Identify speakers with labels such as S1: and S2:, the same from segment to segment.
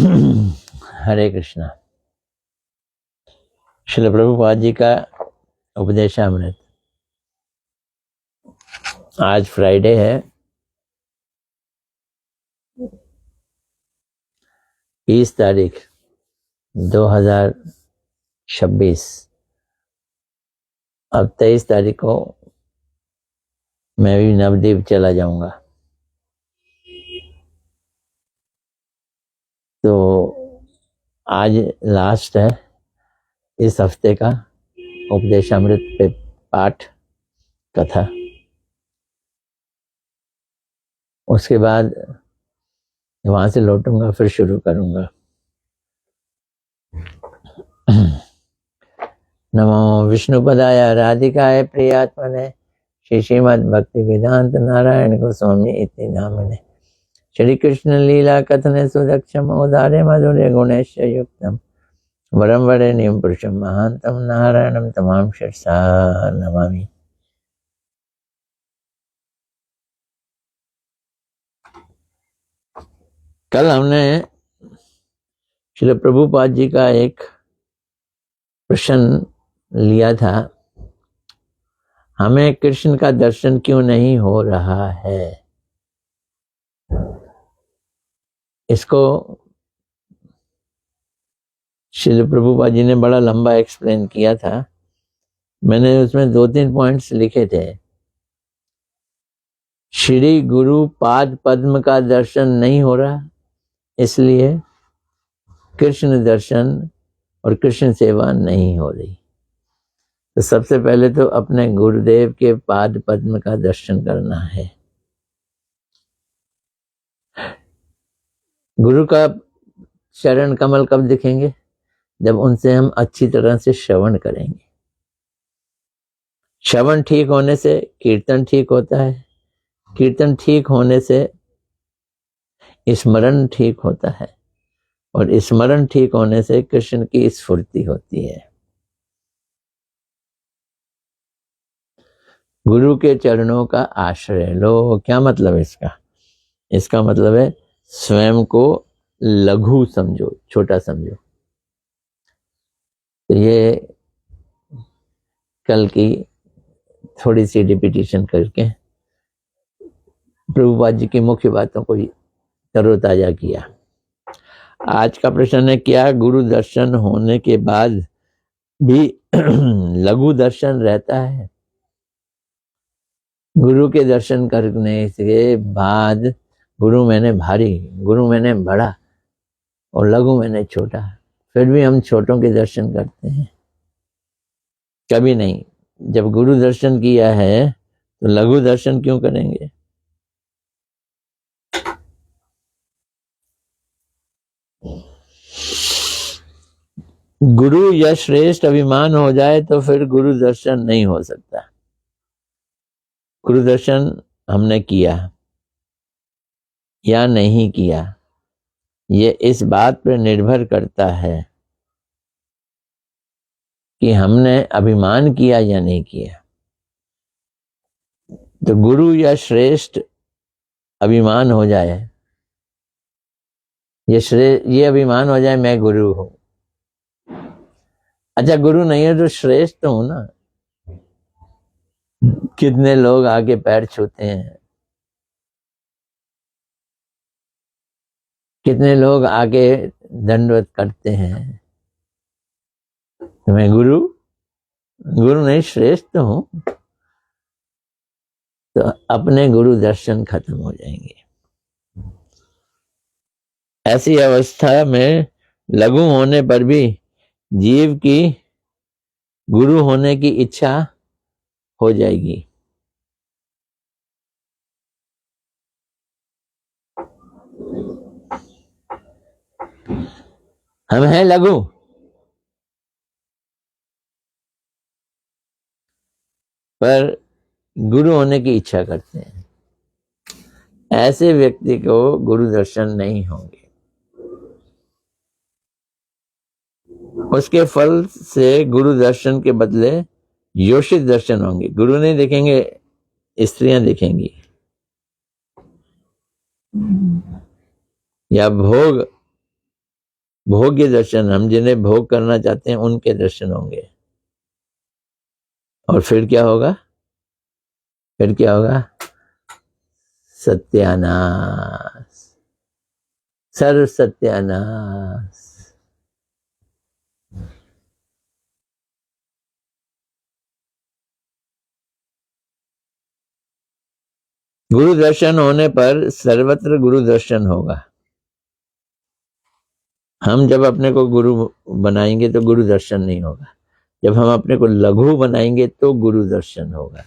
S1: हरे कृष्णा। श्रील प्रभुपाद जी का उपदेशामृत। आज फ्राइडे है, 20 तारीख 2026। अब 23 तारीख को मैं भी नवद्वीप चला जाऊंगा। तो आज लास्ट है इस हफ्ते का उपदेशामृत पे पाठ कथा। उसके बाद वहां से लौटूंगा, फिर शुरू करूंगा। नमो विष्णुपदाय राधिकाय प्रियात्मने श्री श्रीमद् भक्ति वेदांत नारायण गोस्वामी इति नामने। श्री कृष्ण लीला कथने सुदक्षम औदार्य मधुर्य गुणेश युक्तम वरम वरेण्यं पुरुषं महांतम नारायणं तमाम शिरसा नमामि। कल हमने श्री प्रभुपाद जी का एक प्रश्न लिया था, हमें कृष्ण का दर्शन क्यों नहीं हो रहा है। इसको श्री प्रभुपाद जी ने बड़ा लंबा एक्सप्लेन किया था। मैंने उसमें 2-3 पॉइंट्स लिखे थे। श्री गुरु पाद पद्म का दर्शन नहीं हो रहा, इसलिए कृष्ण दर्शन और कृष्ण सेवा नहीं हो रही। तो सबसे पहले तो अपने गुरुदेव के पाद पद्म का दर्शन करना है। गुरु का चरण कमल कब दिखेंगे? जब उनसे हम अच्छी तरह से श्रवण करेंगे। श्रवण ठीक होने से कीर्तन ठीक होता है, कीर्तन ठीक होने से स्मरण ठीक होता है, और स्मरण ठीक होने से कृष्ण की स्फूर्ति होती है। गुरु के चरणों का आश्रय लो। क्या मतलब है इसका? इसका मतलब है स्वयं को लघु समझो, छोटा समझो। तो ये कल की थोड़ी सी रिपीटिशन करके प्रभुपाद जी की मुख्य बातों को तरोताजा किया। आज का प्रश्न है, क्या गुरु दर्शन होने के बाद भी लघु दर्शन रहता है? गुरु के दर्शन करने के बाद गुरु मैंने भारी, गुरु मैंने बड़ा और लघु मैंने छोटा, फिर भी हम छोटों के दर्शन करते हैं? कभी नहीं। जब गुरु दर्शन किया है तो लघु दर्शन क्यों करेंगे? गुरु या श्रेष्ठ अभिमान हो जाए तो फिर गुरु दर्शन नहीं हो सकता। गुरु दर्शन हमने किया या नहीं किया, ये इस बात पर निर्भर करता है कि हमने अभिमान किया या नहीं किया। तो गुरु या श्रेष्ठ अभिमान हो जाए, ये अभिमान हो जाए मैं गुरु हूं। अच्छा, गुरु नहीं है तो श्रेष्ठ तो हूं ना। कितने लोग आके पैर छूते हैं, कितने लोग आके दंडवत करते हैं। तो मैं गुरु नहीं, श्रेष्ठ तो हूं। तो अपने गुरु दर्शन खत्म हो जाएंगे। ऐसी अवस्था में लघु होने पर भी जीव की गुरु होने की इच्छा हो जाएगी। हम हैं लघु, पर गुरु होने की इच्छा करते हैं। ऐसे व्यक्ति को गुरु दर्शन नहीं होंगे। उसके फल से गुरु दर्शन के बदले योषित दर्शन होंगे। गुरु नहीं दिखेंगे, स्त्रियां दिखेंगी, या भोग भोग्य दर्शन, हम जिन्हें भोग करना चाहते हैं उनके दर्शन होंगे। और फिर क्या होगा? फिर क्या होगा? सत्यानाश, सर्व सत्यानाश। गुरु दर्शन होने पर सर्वत्र गुरु दर्शन होगा। हम जब अपने को गुरु बनाएंगे तो गुरु दर्शन नहीं होगा। जब हम अपने को लघु बनाएंगे तो गुरु दर्शन होगा।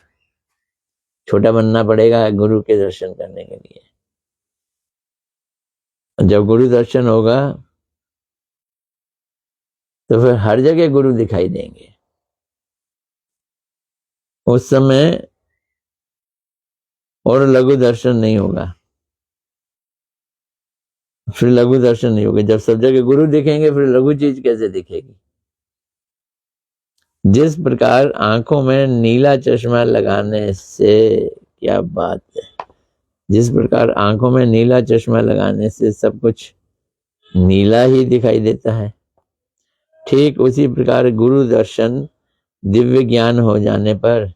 S1: छोटा बनना पड़ेगा गुरु के दर्शन करने के लिए। जब गुरु दर्शन होगा तो फिर हर जगह गुरु दिखाई देंगे। उस समय और लघु दर्शन नहीं होगा, फिर लघु दर्शन नहीं होगा। जब सब जगह गुरु दिखेंगे फिर लघु चीज कैसे दिखेगी? जिस प्रकार आंखों में नीला चश्मा लगाने से, क्या बात है, जिस प्रकार आंखों में नीला चश्मा लगाने से सब कुछ नीला ही दिखाई देता है, ठीक उसी प्रकार गुरु दर्शन दिव्य ज्ञान हो जाने पर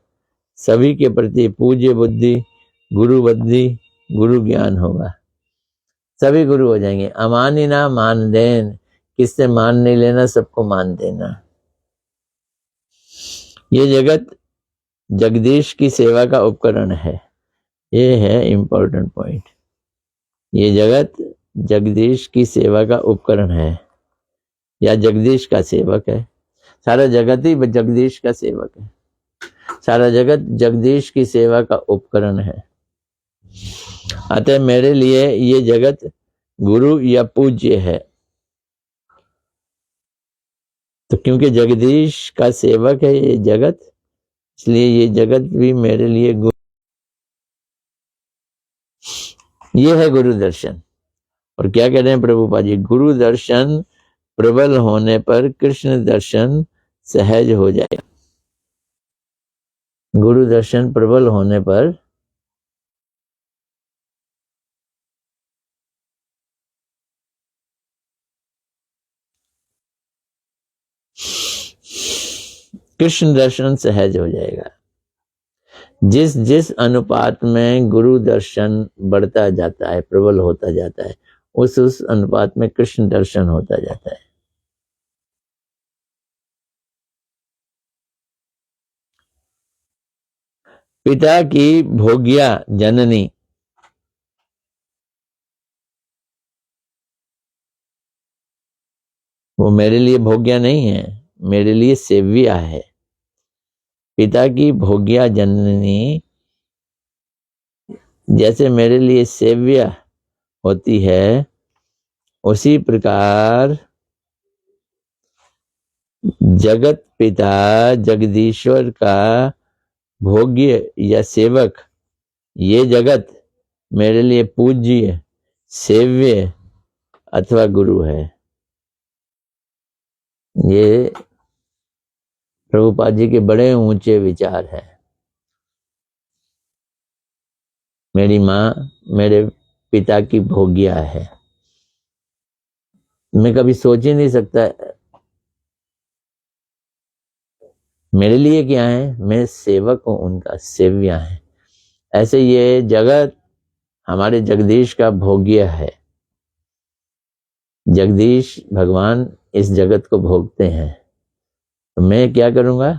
S1: सभी के प्रति पूज्य बुद्धि, गुरु बुद्धि, गुरु ज्ञान होगा। सभी गुरु हो जाएंगे। अमानी ना मान देन, किससे मान नहीं लेना, सबको मान देना। ये जगत जगदीश की सेवा का उपकरण है। ये है इंपॉर्टेंट पॉइंट। ये जगत जगदीश की सेवा का उपकरण है या जगदीश का सेवक है। सारा जगत ही जगदीश का सेवक है। सारा जगत जगदीश की सेवा का उपकरण है। अतः मेरे लिए ये जगत गुरु या पूज्य है। तो क्योंकि जगदीश का सेवक है ये जगत, इसलिए ये जगत भी मेरे लिए गुरु। ये है गुरु दर्शन। और क्या कह रहे हैं प्रभुपाद जी? गुरु दर्शन प्रबल होने पर कृष्ण दर्शन सहज हो जाएगा। गुरु दर्शन प्रबल होने पर कृष्ण दर्शन सहज हो जाएगा। जिस जिस अनुपात में गुरु दर्शन बढ़ता जाता है, प्रबल होता जाता है, उस अनुपात में कृष्ण दर्शन होता जाता है। पिता की भोग्या जननी, वो मेरे लिए भोग्या नहीं है, मेरे लिए सेव्या है। पिता की भोग्या जननी जैसे मेरे लिए सेव्या होती है, उसी प्रकार जगत पिता जगदीश्वर का भोग्य या सेवक ये जगत मेरे लिए पूज्य, सेव्य अथवा गुरु है। ये प्रभुपाद जी के बड़े ऊंचे विचार हैं। मेरी माँ मेरे पिता की भोग्या है। मैं कभी सोच ही नहीं सकता मेरे लिए क्या है, मैं सेवक हूं उनका, सेव्या है। ऐसे ये जगत हमारे जगदीश का भोग्य है। जगदीश भगवान इस जगत को भोगते हैं, तो मैं क्या करूंगा?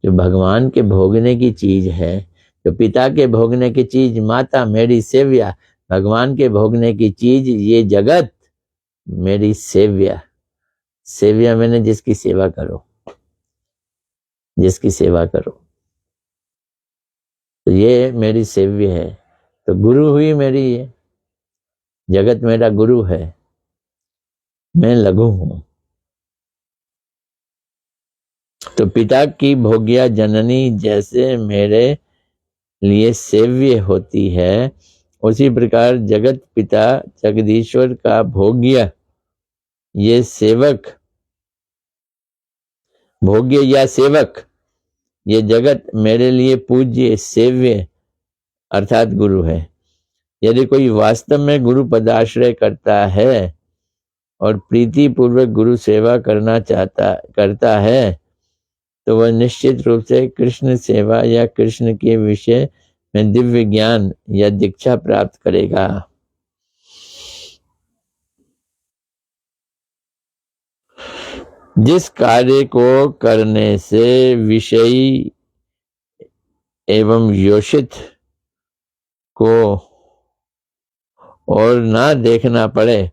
S1: जो भगवान के भोगने की चीज है, जो पिता के भोगने की चीज माता मेरी सेव्या, भगवान के भोगने की चीज ये जगत मेरी सेव्या। सेव्या मैंने जिसकी सेवा करो, जिसकी सेवा करो, तो ये मेरी सेव्य है। तो गुरु हुई मेरी, ये जगत मेरा गुरु है, मैं लघु हूं। तो पिता की भोग्या जननी जैसे मेरे लिए सेव्य होती है, उसी प्रकार जगत पिता जगदीश्वर का भोग्य ये सेवक, भोग्य या सेवक ये जगत मेरे लिए पूज्य सेव्य अर्थात गुरु है। यदि कोई वास्तव में गुरु पदाश्रय करता है और प्रीति पूर्वक गुरु सेवा करता है तो वह निश्चित रूप से कृष्ण सेवा या कृष्ण के विषय में दिव्य ज्ञान या दीक्षा प्राप्त करेगा। जिस कार्य को करने से विषयी एवं योषित को और ना देखना पड़े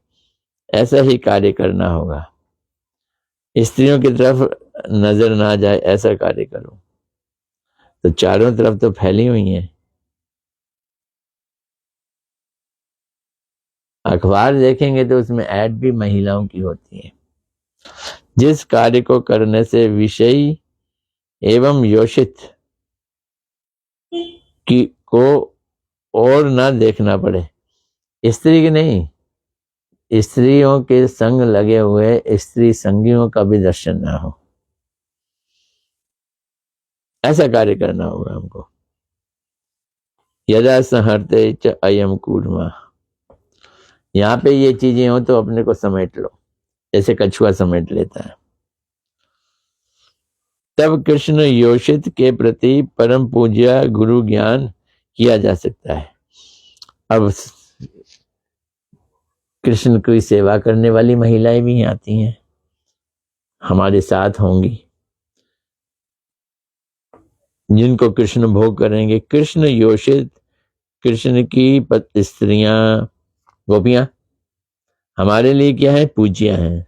S1: ऐसा ही कार्य करना होगा। स्त्रियों की तरफ नजर ना जाए ऐसा कार्य करो। तो चारों तरफ तो फैली हुई हैं। अखबार देखेंगे तो उसमें ऐड भी महिलाओं की होती है। जिस कार्य को करने से विषयी एवं योषित की को और ना देखना पड़े, स्त्री की नहीं, स्त्रियों के संग लगे हुए स्त्री संगियों का भी दर्शन ना हो, ऐसा कार्य करना होगा हमको। यदा संहर्ते च अयम कूर्मा, यहाँ पे ये चीजें हो तो अपने को समेट लो, जैसे कछुआ समेट लेता है। तब कृष्ण योषित के प्रति परम पूज्य गुरु ज्ञान किया जा सकता है। अब कृष्ण की सेवा करने वाली महिलाएं भी आती हैं, हमारे साथ होंगी, जिनको कृष्ण भोग करेंगे। कृष्ण योषित, कृष्ण की स्त्रियां, गोपियां हमारे लिए क्या है? पूज्य हैं।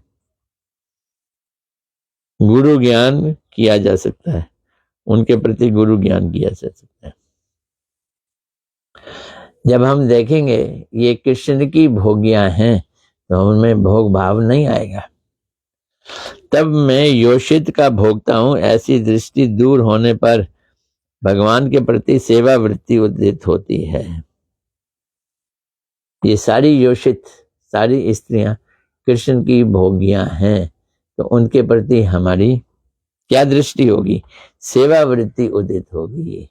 S1: गुरु ज्ञान किया जा सकता है, उनके प्रति गुरु ज्ञान किया जा सकता है। जब हम देखेंगे ये कृष्ण की भोगियां हैं तो उनमें भोग भाव नहीं आएगा। तब मैं योषित का भोगता हूं, ऐसी दृष्टि दूर होने पर भगवान के प्रति सेवा वृत्ति उदित होती है। ये सारी योषित, सारी स्त्रियां कृष्ण की भोगियां हैं तो उनके प्रति हमारी क्या दृष्टि होगी? सेवा वृत्ति उदित होगी।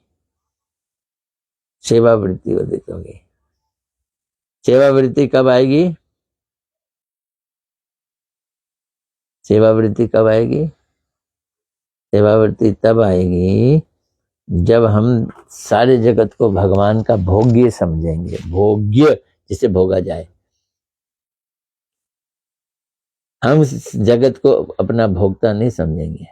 S1: सेवा वृत्ति उदित होगी। सेवा वृत्ति कब आएगी? सेवा वृत्ति कब आएगी? सेवा वृत्ति तब आएगी जब हम सारे जगत को भगवान का भोग्य समझेंगे। भोग्य जिसे भोगा जाए, हम जगत को अपना भोक्ता नहीं समझेंगे।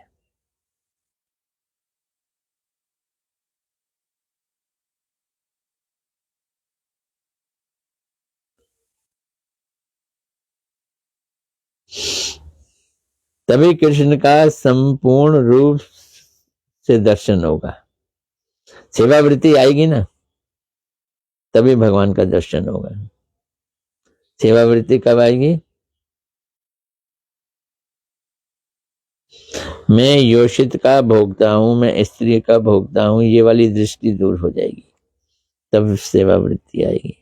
S1: तभी कृष्ण का संपूर्ण रूप से दर्शन होगा। सेवा वृत्ति आएगी ना, तभी भगवान का दर्शन होगा। सेवा वृत्ति कब आएगी? मैं योषित का भोगता हूं, मैं स्त्री का भोगता हूं, ये वाली दृष्टि दूर हो जाएगी, तब सेवा वृत्ति आएगी।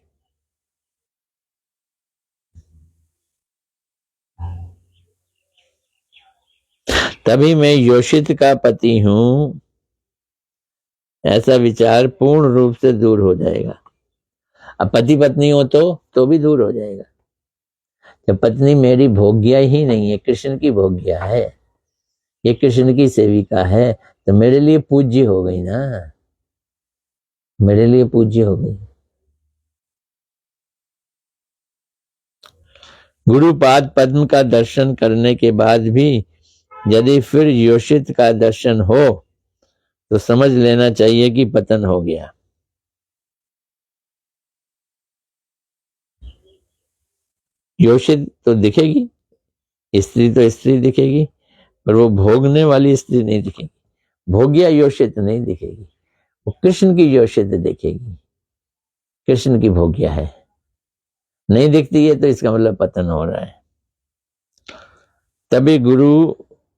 S1: तभी मैं योषित का पति हूं, ऐसा विचार पूर्ण रूप से दूर हो जाएगा। अब पति पत्नी हो तो भी दूर हो जाएगा। जब पत्नी मेरी भोग्या ही नहीं है, कृष्ण की भोग्या है, ये कृष्ण की सेविका है, तो मेरे लिए पूज्य हो गई ना, मेरे लिए पूज्य हो गई। गुरुपाद पद्म का दर्शन करने के बाद भी यदि फिर योषित का दर्शन हो तो समझ लेना चाहिए कि पतन हो गया। योषित तो दिखेगी, स्त्री तो स्त्री दिखेगी, पर वो भोगने वाली स्त्री नहीं दिखेगी। भोग्या योषित नहीं दिखेगी, वो कृष्ण की योषित दिखेगी। कृष्ण की भोग्या है, नहीं दिखती है तो इसका मतलब पतन हो रहा है। तभी गुरु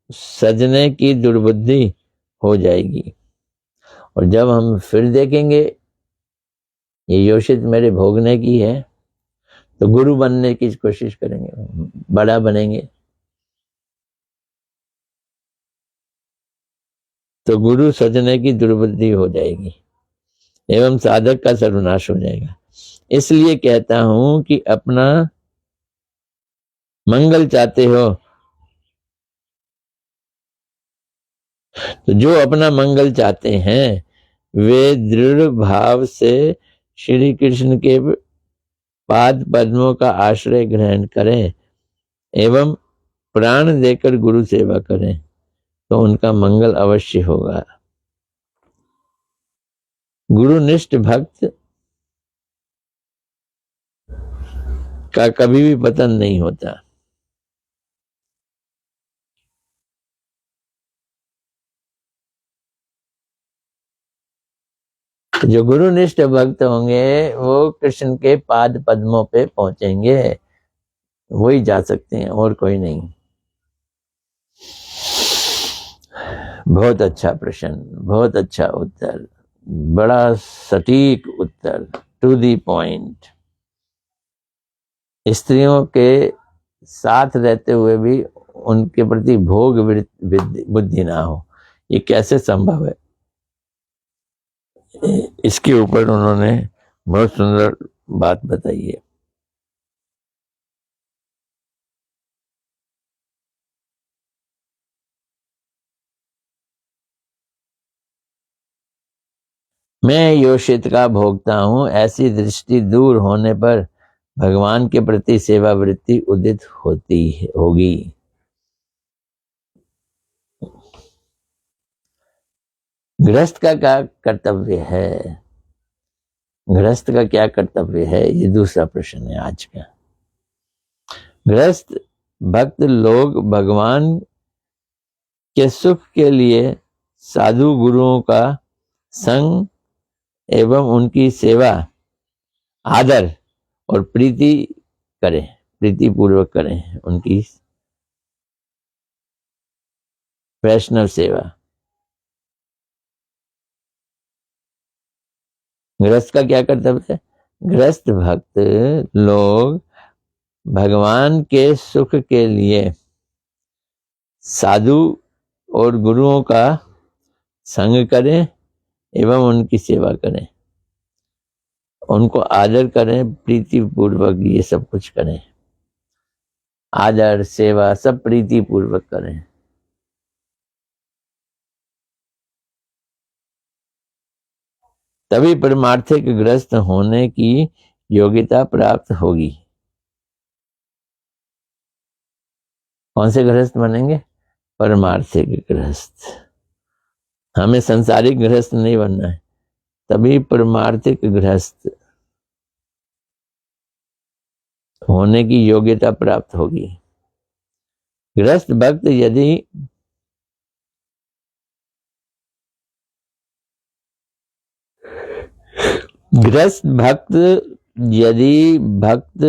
S1: सजने की दुर्बुद्धि हो जाएगी। और जब हम फिर देखेंगे ये योषित मेरे भोगने की है तो गुरु बनने की कोशिश करेंगे, बड़ा बनेंगे, तो गुरु सजने की दुर्बुद्धि हो जाएगी एवं साधक का सर्वनाश हो जाएगा। इसलिए कहता हूं कि अपना मंगल चाहते हो तो जो अपना मंगल चाहते हैं वे दृढ़ भाव से श्री कृष्ण के पाद पद्मों का आश्रय ग्रहण करें एवं प्राण देकर गुरु सेवा करें तो उनका मंगल अवश्य होगा। गुरुनिष्ठ भक्त का कभी भी पतन नहीं होता। जो गुरुनिष्ठ भक्त होंगे वो कृष्ण के पाद पद्मों पे पहुंचेंगे, वही जा सकते हैं और कोई नहीं। बहुत अच्छा प्रश्न, बहुत अच्छा उत्तर, बड़ा सटीक उत्तर, टू दी पॉइंट। स्त्रियों के साथ रहते हुए भी उनके प्रति भोग बुद्धि ना हो, ये कैसे संभव है? इसके ऊपर उन्होंने बहुत सुंदर बात बताई है। मैं योषित का भोगता हूं, ऐसी दृष्टि दूर होने पर भगवान के प्रति सेवा वृत्ति उदित होगी। गृहस्थ का क्या कर्तव्य है? गृहस्थ का क्या कर्तव्य है, ये दूसरा प्रश्न है आज का। गृहस्थ भक्त लोग भगवान के सुख के लिए साधु गुरुओं का संग एवं उनकी सेवा आदर और प्रीति करें, प्रीति पूर्वक करें उनकी वैष्णव सेवा। गृहस्थ का क्या कर्तव्य है? गृहस्थ भक्त लोग भगवान के सुख के लिए साधु और गुरुओं का संग करें एवं उनकी सेवा करें, उनको आदर करें, प्रीति पूर्वक ये सब कुछ करें। आदर सेवा सब प्रीति पूर्वक करें। तभी परमार्थिक गृहस्थ होने की योग्यता प्राप्त होगी। कौन से गृहस्थ बनेंगे? परमार्थिक गृहस्थ। हमें संसारिक गृहस्थ नहीं बनना है, तभी परमार्थिक गृहस्थ होने की योग्यता प्राप्त होगी। गृहस्थ भक्त यदि भक्त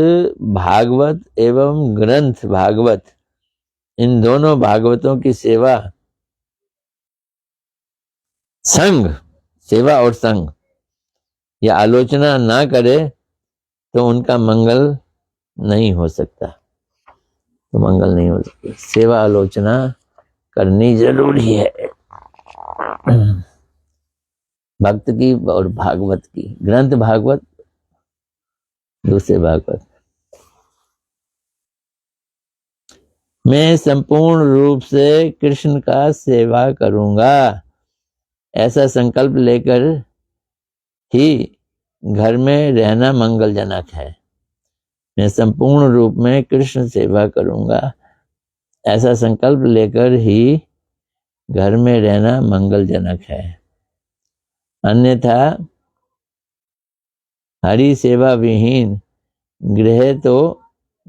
S1: भागवत एवं ग्रंथ भागवत, इन दोनों भागवतों की सेवा सेवा और संग या आलोचना ना करे तो उनका मंगल नहीं हो सकता। तो मंगल नहीं हो सकता, सेवा आलोचना करनी जरूरी है भक्त की और भागवत की। ग्रंथ भागवत, दूसरे भागवत। मैं संपूर्ण रूप से कृष्ण का सेवा करूंगा, ऐसा संकल्प लेकर ही घर में रहना मंगलजनक है। मैं संपूर्ण रूप में कृष्ण सेवा करूंगा, ऐसा संकल्प लेकर ही घर में रहना मंगलजनक है। अन्यथा हरि सेवा विहीन गृह तो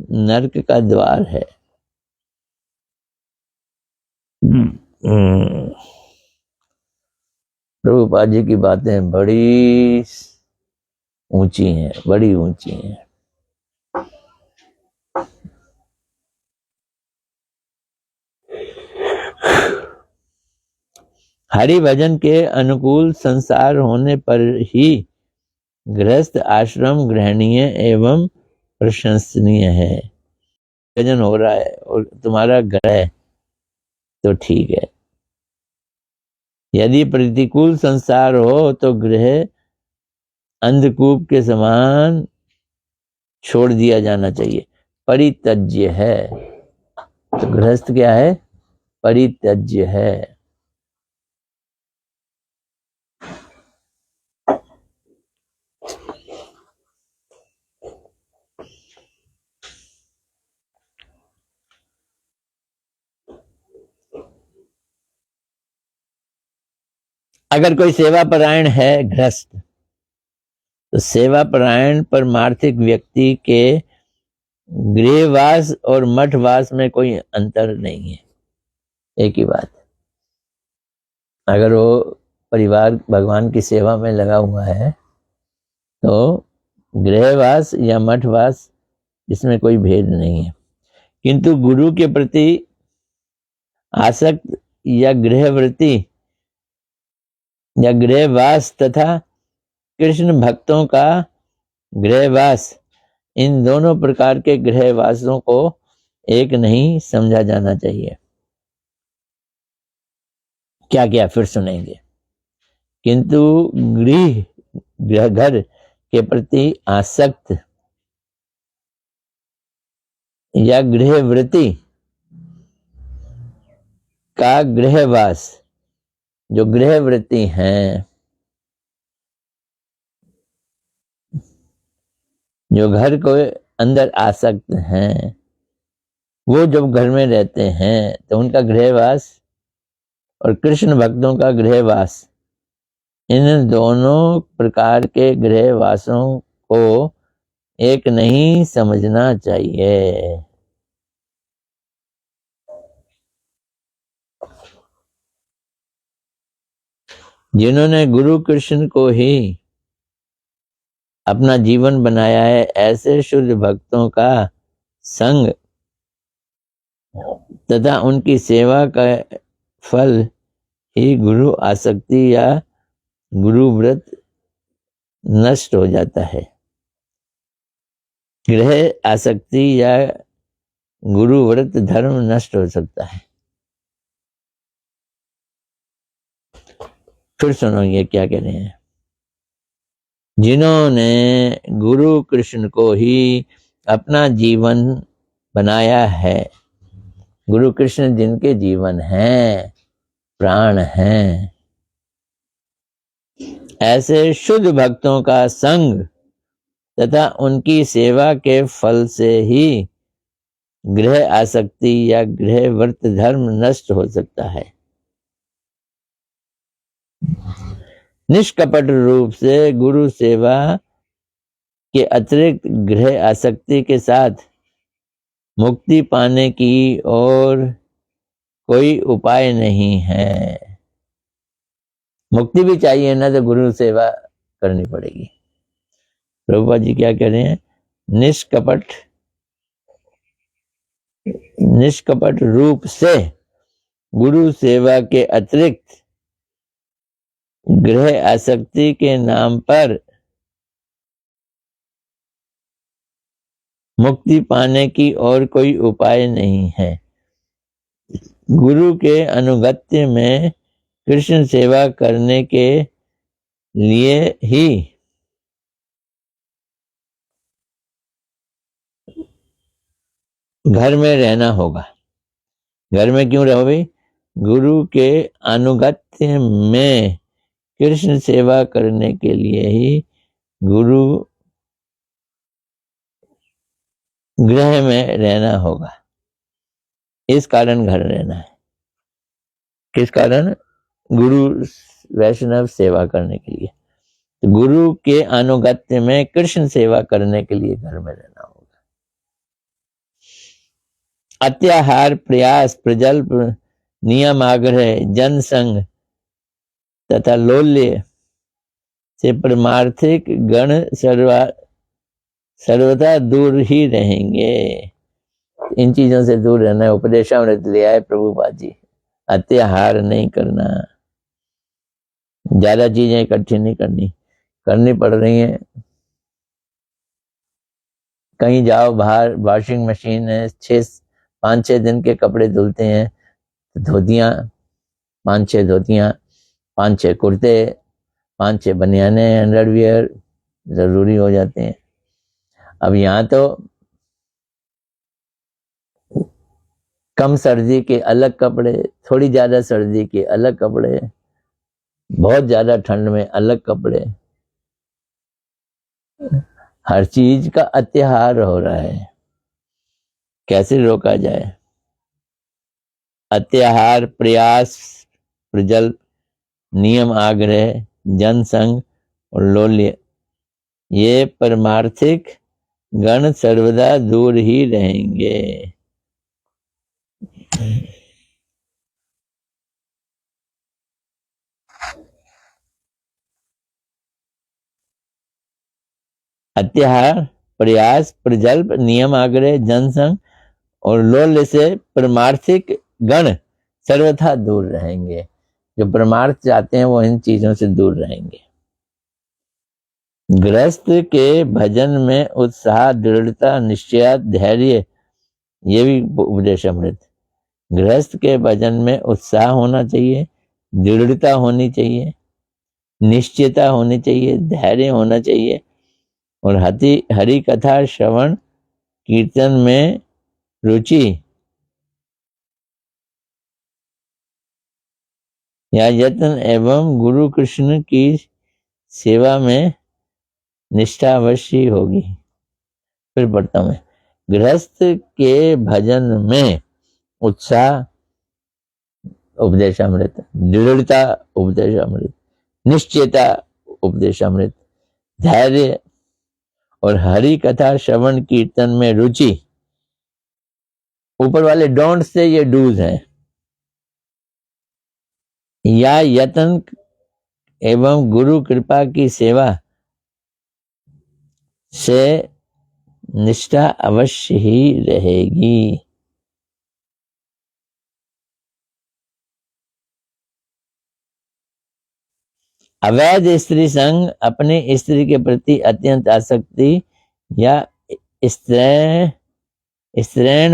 S1: नरक का द्वार है। प्रभुपाद जी की बातें बड़ी ऊंची हैं, बड़ी ऊंची हैं। हरि भजन के अनुकूल संसार होने पर ही गृहस्थ आश्रम ग्रहणीय एवं प्रशंसनीय है। भजन हो रहा है और तुम्हारा घर है तो ठीक है। यदि प्रतिकूल संसार हो तो गृह अंधकूप के समान छोड़ दिया जाना चाहिए। परित्यज्य है। तो गृहस्थ क्या है? परित्यज्य है। अगर कोई सेवा परायण है गृहस्थ, तो सेवा परायण परमार्थिक व्यक्ति के गृहवास और मठवास में कोई अंतर नहीं है, एक ही बात। अगर वो परिवार भगवान की सेवा में लगा हुआ है तो गृहवास या मठवास इसमें कोई भेद नहीं है। किंतु गुरु के प्रति आसक्त या गृहवृत्ति या गृहवास तथा कृष्ण भक्तों का गृहवास, इन दोनों प्रकार के गृहवासों को एक नहीं समझा जाना चाहिए। क्या क्या फिर सुनेंगे। किंतु घर के प्रति आसक्त या गृहवृत्ति का गृहवास, जो गृहवृत्ति हैं, जो घर को अंदर आसक्त हैं, वो जब घर में रहते हैं तो उनका गृहवास और कृष्ण भक्तों का गृहवास, इन दोनों प्रकार के गृहवासों को एक नहीं समझना चाहिए। जिन्होंने गुरु कृष्ण को ही अपना जीवन बनाया है, ऐसे शुद्ध भक्तों का संग तथा उनकी सेवा का फल ही गुरु आसक्ति या गुरु व्रत नष्ट हो जाता है। गृह आसक्ति या गुरु व्रत धर्म नष्ट हो सकता है। फिर सुनो ये क्या कह रहे हैं। जिन्होंने गुरु कृष्ण को ही अपना जीवन बनाया है, गुरु कृष्ण जिनके जीवन हैं, प्राण हैं, ऐसे शुद्ध भक्तों का संग तथा उनकी सेवा के फल से ही गृह आसक्ति या गृह व्रत धर्म नष्ट हो सकता है। निष्कपट रूप से गुरु सेवा के अतिरिक्त गृह आसक्ति के साथ मुक्ति पाने की और कोई उपाय नहीं है। मुक्ति भी चाहिए ना, तो गुरु सेवा करनी पड़ेगी। प्रभुपाद जी क्या कह रहे हैं? निष्कपट रूप से गुरु सेवा के अतिरिक्त गृह आसक्ति के नाम पर मुक्ति पाने की और कोई उपाय नहीं है। गुरु के अनुगत्य में कृष्ण सेवा करने के लिए ही घर में रहना होगा। घर में क्यों रहो भाई? गुरु के अनुगत्य में कृष्ण सेवा करने के लिए ही गुरु गृह में रहना होगा। इस कारण घर रहना है। किस कारण? गुरु वैष्णव सेवा करने के लिए। तो गुरु के अनुगत्य में कृष्ण सेवा करने के लिए घर में रहना होगा। अत्याहार, प्रयास, प्रजल्प, नियम, आग्रह, जनसंग तथा लोल्य से परमार्थिक गण सर्वदा दूर ही रहेंगे। इन चीजों से दूर रहना है। उपदेशामृत लिया है प्रभुपाद जी। अत्याहार नहीं करना, ज्यादा चीजें इकट्ठी नहीं करनी पड़ रही हैं। कहीं जाओ बाहर, वॉशिंग मशीन है, 5-6 दिन के कपड़े धुलते हैं। धोतियाँ 5-6 धोतियाँ, 5-6 कुर्ते, 5-6 बनियाने, अंडरवियर जरूरी हो जाते हैं। अब यहाँ तो कम सर्दी के अलग कपड़े, थोड़ी ज्यादा सर्दी के अलग कपड़े, बहुत ज्यादा ठंड में अलग कपड़े, हर चीज का अत्याहार हो रहा है। कैसे रोका जाए? अत्याहार, प्रयास, प्रजल्प, नियम, आग्रह, जनसंग और लोल्य, ये परमार्थिक गण सर्वदा दूर ही रहेंगे। अत्याहार, प्रयास, प्रजल्प, नियम, आग्रह, जनसंग और लोल्य से परमार्थिक गण सर्वथा दूर रहेंगे। जो परमार्थ चाहते हैं वो इन चीजों से दूर रहेंगे। गृहस्थ के भजन में उत्साह, दृढ़ता, निश्चय, धैर्य, ये भी उपदेश अमृत। गृहस्थ के भजन में उत्साह होना चाहिए, दृढ़ता होनी चाहिए, निश्चयता होनी चाहिए, धैर्य होना चाहिए और हरि कथा श्रवण कीर्तन में रुचि या यत्न एवं गुरु कृष्ण की सेवा में निष्ठा अवश्य होगी। फिर पढ़ता हूं, गृहस्थ के भजन में उत्साह उपदेशामृत, दृढ़ता उपदेशामृत, निश्चयता उपदेशामृत, धैर्य और हरि कथा श्रवण कीर्तन में रुचि। ऊपर वाले डोंट से ये डूज हैं। या यत्न एवं गुरु कृपा की सेवा से निष्ठा अवश्य ही रहेगी। अवैध स्त्री संग, अपनी स्त्री के प्रति अत्यंत आसक्ति या स्त्रैण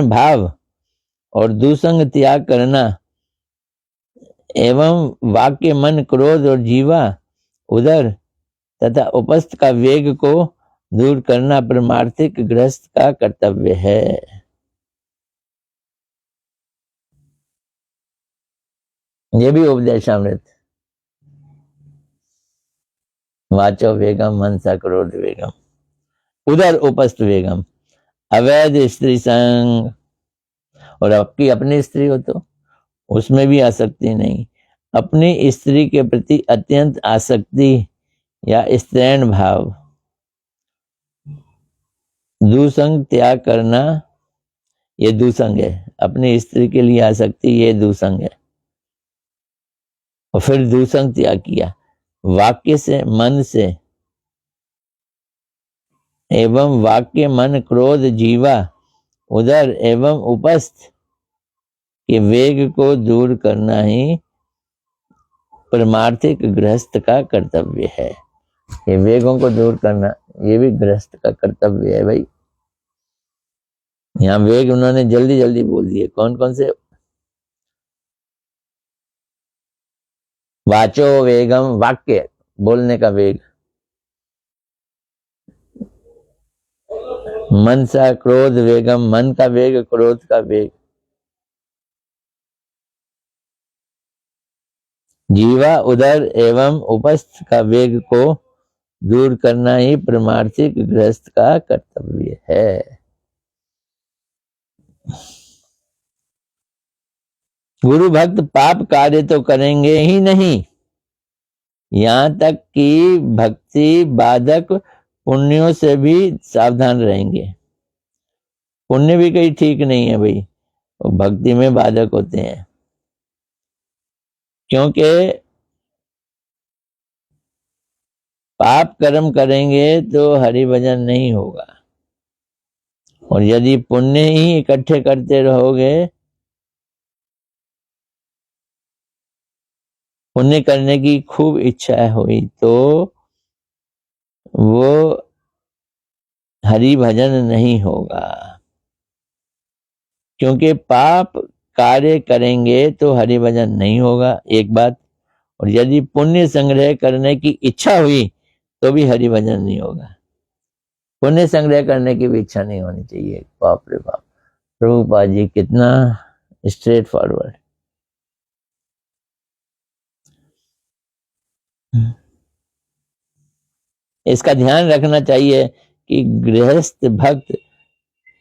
S1: भाव और दुसंग त्याग करना एवं वाक्य, मन, क्रोध और जीवा, उदर तथा उपस्थ का वेग को दूर करना परमार्थिक गृहस्थ का कर्तव्य है। ये भी उपदेशामृत। वाचो वेगम, मनसा क्रोध वेगम, उदर उपस्थ वेगम, अवैध स्त्री संग, और आपकी अपनी स्त्री हो तो उसमें भी आसक्ति नहीं, अपनी स्त्री के प्रति अत्यंत आसक्ति या स्त्रैण भाव, दुसंग त्याग करना, ये दुसंग है। अपनी स्त्री के लिए आसक्ति, ये दुसंग है। और फिर दुसंग त्याग किया, वाक्य से, मन से एवं वाक्य, मन, क्रोध, जीवा, उदर एवं उपस्थ के वेग को दूर करना ही परमार्थिक गृहस्थ का कर्तव्य है। ये वेगों को दूर करना, ये भी गृहस्थ का कर्तव्य है भाई। यहाँ वेग उन्होंने जल्दी जल्दी बोल दिए। कौन कौन से? वाचो वेगम, वाक्य बोलने का वेग, मनसा क्रोध वेगम, मन का वेग, क्रोध का वेग, जीवा, उदर एवं उपस्थ का वेग को दूर करना ही परमार्थिक गृहस्थ का कर्तव्य है। गुरु भक्त पाप कार्य तो करेंगे ही नहीं, यहां तक कि भक्ति बाधक पुण्यों से भी सावधान रहेंगे। पुण्य भी कहीं ठीक नहीं है भाई, वो भक्ति में बाधक होते हैं। क्योंकि पाप कर्म करेंगे तो हरि भजन नहीं होगा, और यदि पुण्य ही इकट्ठे करते रहोगे, पुण्य करने की खूब इच्छा हुई तो वो हरि भजन नहीं होगा। क्योंकि पाप कार्य करेंगे तो हरि भजन नहीं होगा, एक बात। और यदि पुण्य संग्रह करने की इच्छा हुई तो भी हरि भजन नहीं होगा। पुण्य संग्रह करने की भी इच्छा नहीं होनी चाहिए। बाप रे बाप, प्रभुपाद जी कितना स्ट्रेट फॉरवर्ड। इसका ध्यान रखना चाहिए कि गृहस्थ भक्त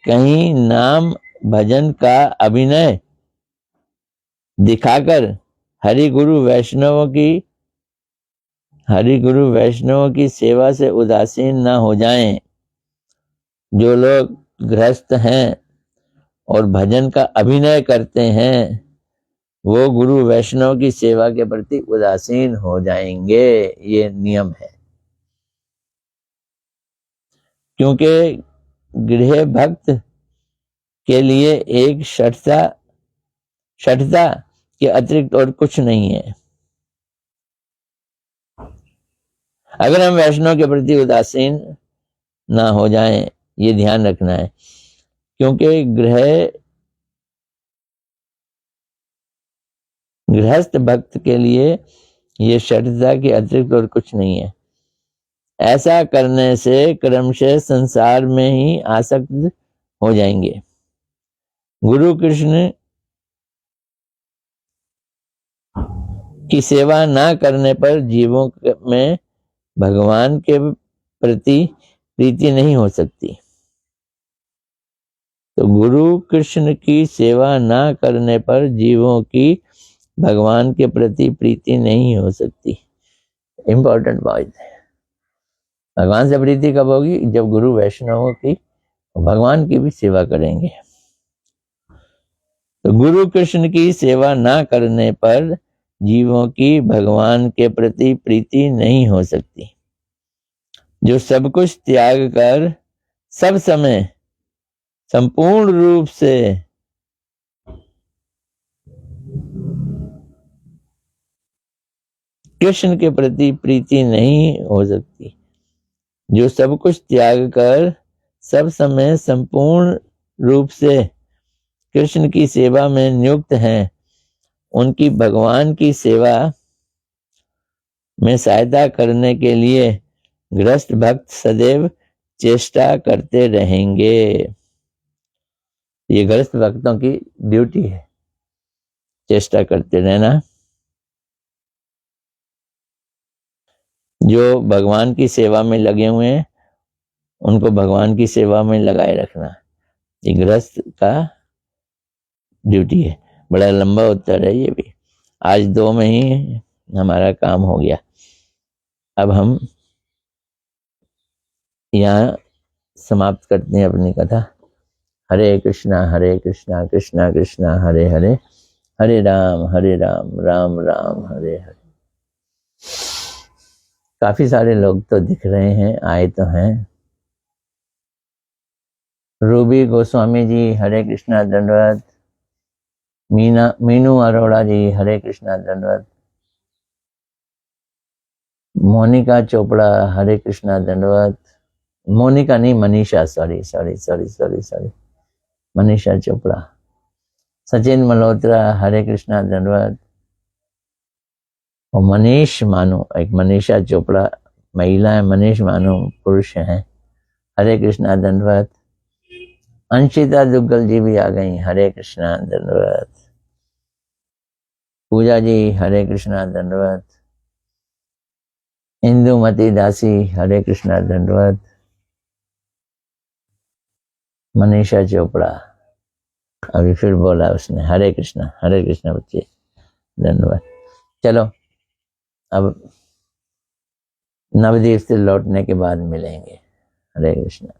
S1: कहीं नाम भजन का अभिनय दिखाकर हरि गुरु वैष्णवों की सेवा से उदासीन न हो जाएं। जो लोग गृहस्थ हैं और भजन का अभिनय करते हैं वो गुरु वैष्णव की सेवा के प्रति उदासीन हो जाएंगे। ये नियम है, क्योंकि गृह भक्त के लिए एक शठता के अतिरिक्त और कुछ नहीं है। अगर हम वैष्णव के प्रति उदासीन ना हो जाएं, ये ध्यान रखना है, क्योंकि गृहस्थ भक्त के लिए ये शठता के अतिरिक्त और कुछ नहीं है। ऐसा करने से क्रमशः संसार में ही आसक्त हो जाएंगे। गुरु कृष्ण की सेवा ना करने पर जीवों में भगवान के प्रति प्रीति नहीं हो सकती। तो गुरु कृष्ण की सेवा ना करने पर जीवों की भगवान के प्रति प्रीति नहीं हो सकती। इंपॉर्टेंट बात है। भगवान से प्रीति कब होगी? जब गुरु वैष्णवों की भगवान की भी सेवा करेंगे। तो गुरु कृष्ण की सेवा ना करने पर जीवों की भगवान के प्रति प्रीति नहीं हो सकती। जो सब कुछ त्याग कर सब समय संपूर्ण रूप से कृष्ण के प्रति प्रीति नहीं हो सकती। जो सब कुछ त्याग कर सब समय संपूर्ण रूप से कृष्ण की सेवा में नियुक्त हैं, उनकी भगवान की सेवा में सहायता करने के लिए गृहस्थ भक्त सदैव चेष्टा करते रहेंगे। ये गृहस्थ भक्तों की ड्यूटी है, चेष्टा करते रहना। जो भगवान की सेवा में लगे हुए हैं उनको भगवान की सेवा में लगाए रखना, ये गृहस्थ का ड्यूटी है। बड़ा लंबा उत्तर है ये भी। आज 2 में ही हमारा काम हो गया। अब हम यहाँ समाप्त करते हैं अपनी कथा। हरे कृष्णा कृष्णा कृष्णा हरे हरे, हरे राम राम राम हरे हरे। काफी सारे लोग तो दिख रहे हैं, आए तो हैं। रूबी गोस्वामी जी हरे कृष्णा दंडवत। मीनू अरोड़ा जी हरे कृष्णा दंडवत। मोनिका चोपड़ा हरे कृष्णा दंडवत। मोनिका नहीं, मनीषा, सॉरी, मनीषा चोपड़ा। सचिन मल्होत्रा हरे कृष्णा दंडवत। और मनीष मानू, एक मनीषा चोपड़ा महिला है, मनीष मानू पुरुष हैं, हरे कृष्णा दंडवत। अंशिता दुग्गल जी भी आ गई, हरे कृष्णा दंडवत। पूजा जी हरे कृष्णा दंडवत। इंदुमती दासी हरे कृष्णा दंडवत। मनीषा चोपड़ा, अभी फिर बोला उसने, हरे कृष्णा बच्चे धन्यवाद। चलो अब नवद्वीप से लौटने के बाद मिलेंगे। हरे कृष्णा।